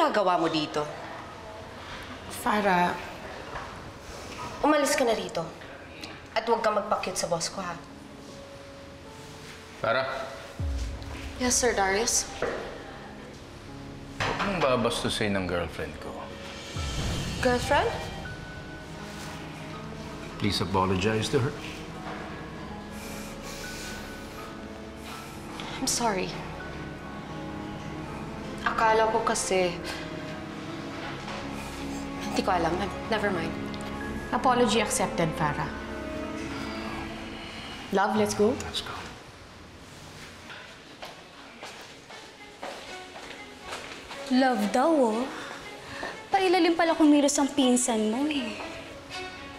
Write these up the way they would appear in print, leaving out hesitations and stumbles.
ginagawa mo dito? Farah... Umalis ka na rito. At huwag kang magpa-cute sa boss ko, ha? Farah? Yes, Sir Darius? Huwag mong babastusin ng girlfriend ko. Girlfriend? Please apologize to her. I'm sorry. Akala ko kasi... Hindi ko alam. Never mind. Apology accepted, Farah. Love, let's go. Let's go. Love daw, oh. Pailalim pala kumilos ang pinsan mo, eh.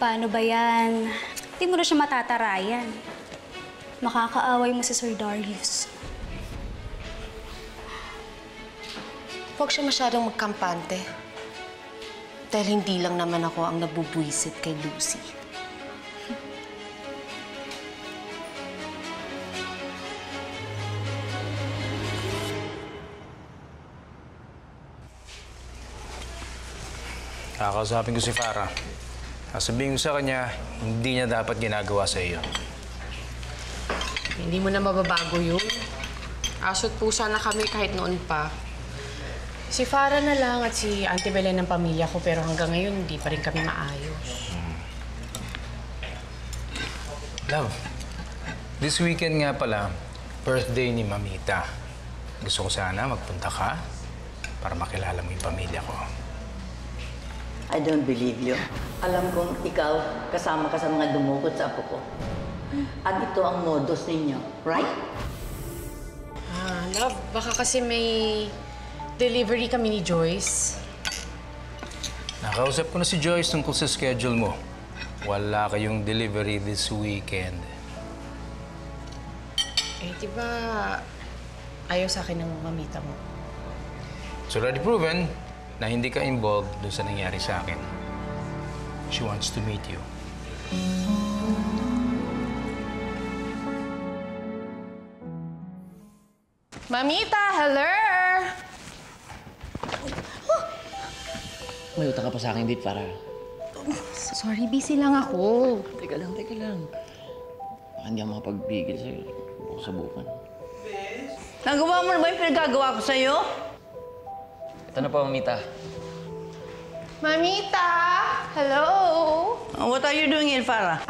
Paano ba yan? Hindi mo na siya matatarayan. Makakaaway mo si Sir Darius. Huwag siya masyadong magkampante. Dahil hindi lang naman ako ang nabubwisit kay Lucy. Kakausapin ko si Farah. Sasabihin ko sa kanya, hindi niya dapat ginagawa sa iyo. Hindi mo na mababago yun. Aso't pusa na kami kahit noon pa. Si Farah na lang at si Auntie Belen ng pamilya ko, pero hanggang ngayon, hindi pa rin kami maayos. Love, this weekend nga pala, birthday ni Mamita. Gusto ko sana magpunta ka para makilala mo yung pamilya ko. I don't believe you. Alam kong ikaw, kasama ka sa mga dumukot sa apo ko. At ito ang modus ninyo, right? Love, baka kasi may delivery kami ni Joyce. Nakausap ko na si Joyce tungkol sa schedule mo. Wala kayong delivery this weekend. Eh, di ba ayaw sa akin ng mamita mo? It's already proven na hindi ka involved dun sa nangyari sa akin. She wants to meet you. Mamita, hello! May utang ka pa sa akin, dit, para. Sorry, busy lang ako. Teka lang, teka lang. Baka hindi ako makapagpigil sa'yo. Subukan. Nagawa mo na ba yung pinagagawa ko sa'yo? Ito na po, Mamita. Mamita! Hello! What are you doing here, Farah?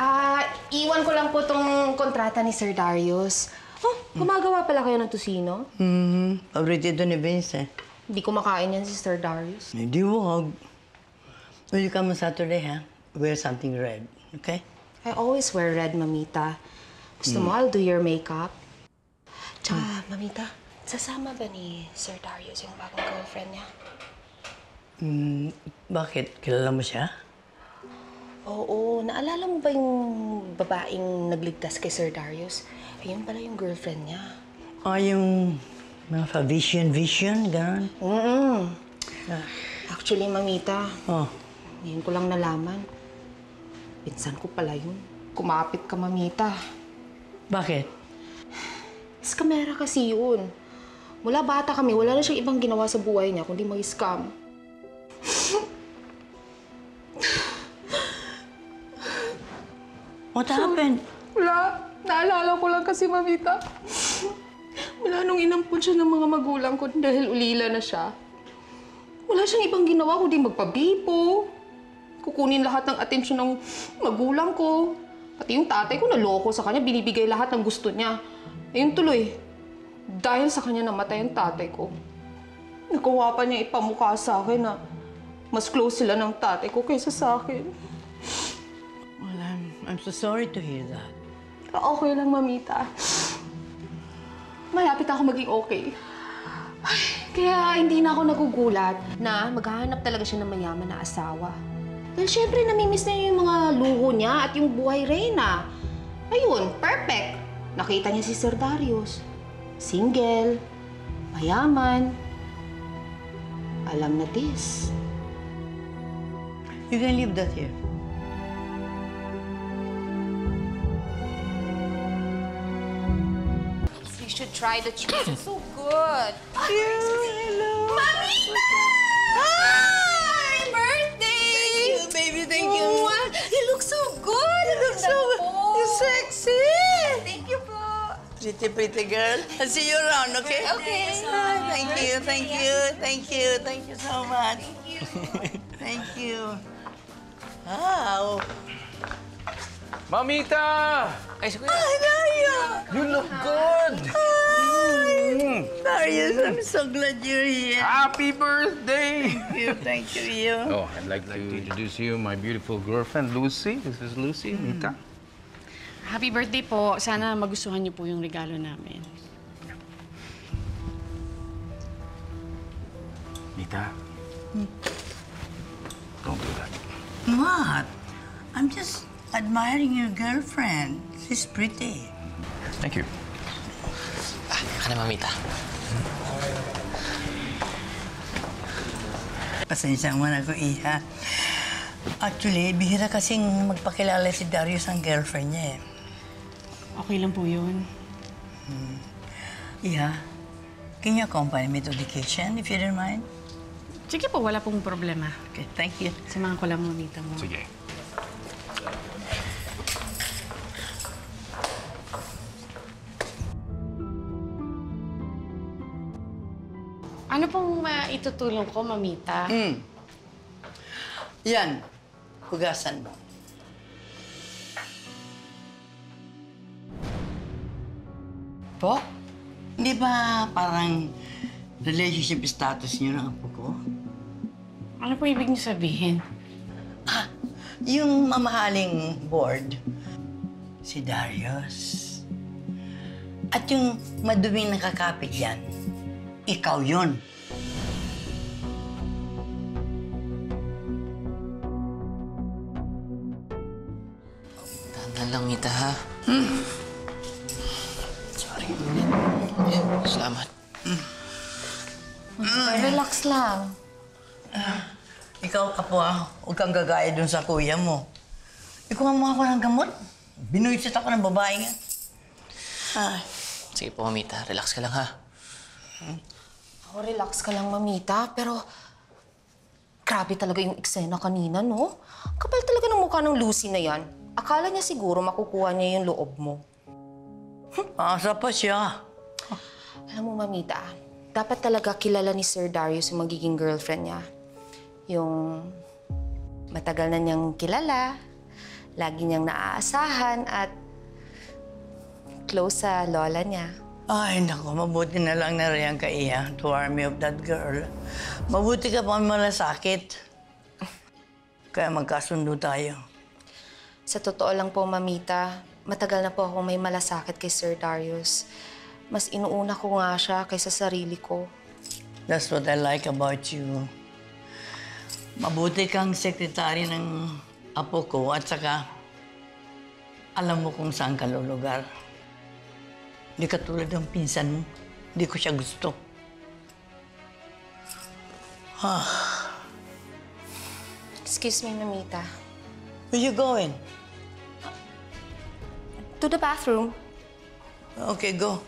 Iwan ko lang po tong kontrata ni Sir Darius. Oh, gumagawa pala kayo ng tusino? Paborito ito ni Vince, eh. Hindi ko makain yan si Sir Darius. Hindi, wag. When you come on Saturday, ha? Wear something red, okay? I always wear red, Mamita. Gusto mo, I'll do your makeup. Tsaka, Mamita, sasama ba ni Sir Darius yung bagong girlfriend niya? Bakit? Kilala mo siya? Oo, naalala mo ba yung babaeng nagligtas kay Sir Darius? Ayun pala yung girlfriend niya. Yung mga vision, gano'n? Actually, Mamita, Oh. ngayon ko lang nalaman. Pinsan ko pala yun. Kumapit ka, Mamita. Bakit? Scamera kasi yun. Mula bata kami, wala na siyang ibang ginawa sa buhay niya kundi mag-scam. What happened? Wala. Naalala ko lang kasi, Mamita. Mula nung inampun siya ng mga magulang ko dahil ulila na siya. Wala siyang ibang ginawa kundi magpabipo. Kukunin lahat ng atensyon ng magulang ko. Pati yung tatay ko naloko sa kanya, binibigay lahat ng gusto niya. Ayun tuloy, dahil sa kanya namatay yung tatay ko. Nagawa pa niya ipamukha sa akin na mas close sila ng tatay ko kaysa sa akin. Well, I'm so sorry to hear that. Okay lang, Mamita. Malapit ako maging okay. Ay, kaya hindi na ako nagugulat na maghahanap talaga siya ng mayaman na asawa. Dahil syempre, namimiss na niya yung mga luho niya at yung buhay reyna. Ayun, perfect. Nakita niya si Sir Darius. Single, mayaman. Alam na this. You can leave that here. You should try the cheese. It's so good. Hello. Mamita! Happy birthday! Thank you, baby. Thank you. You look so good! You look so sexy. Thank you po. Pretty girl. I'll see you around, okay? Okay. Thank you. Thank you so much. Thank you. Wow. Mamita! Ay, si Kuya. Hi, Dario. You look good! Darius, I'm so glad you're here. Happy birthday! Thank you. Oh, I'd like to introduce you my beautiful girlfriend, Lucy. This is Lucy, Mita. Happy birthday po. Sana magustuhan niyo po yung regalo namin. Mita. Don't do that. What? I'm just admiring your girlfriend. She's pretty. Thank you. Ka na, Mamita. Pasensya mo na ko, Iha. Actually, bihira kasing magpakilala si Darius ang girlfriend niya eh. Okay lang po yun. Iha, can you accompany me to the kitchen if you don't mind? Sige po, wala pong problema. Okay, thank you. Samahan ko lang mamita mo. Sige. Ano pong maitutulong ko, mamita? Yan, hugasan mo. Po? Hindi ba parang relationship status niyo ng apo ko? Ano po ibig niyo sabihin? Yung mamahaling board, si Darius. At yung maduming nakakapit yan, ikaw yun. Dahan lang, Mita, ha? Sorry. Salamat. Relax lang. Ikaw, kapwa, huwag kang gagaya dun sa kuya mo. Ikaw ang mga ko ng gamot. Binuisit ako ng babae nga. Sige po, Mamita. Relax ka lang, ha? Oh, relax ka lang, Mamita. Pero, grabe talaga yung eksena kanina, no? Kapal talaga ng mukha ng Lucy na yan. Akala niya siguro makukuha niya yung loob mo. Asa pa siya. Alam mo, Mamita, dapat talaga kilala ni Sir Darius yung magiging girlfriend niya. Yung matagal na niyang kilala, lagi niyang naaasahan at close sa lola niya. Ay, naku, mabuti na lang na riyan ka, Iya, to army of that girl. Mabuti ka pa malasakit. Kaya magkasundo tayo. Sa totoo lang po, Mamita, matagal na po ako may malasakit kay Sir Darius. Mas inuuna ko nga siya kaysa sarili ko. That's what I like about you. Mabuti kang sekretary ng apo ko at saka alam mo kung saan ka lulugar. Hindi ka tulad ng pinsan mo. Hindi ko siya gusto. Excuse me, Mamita. Where you going? To the bathroom. Okay, go.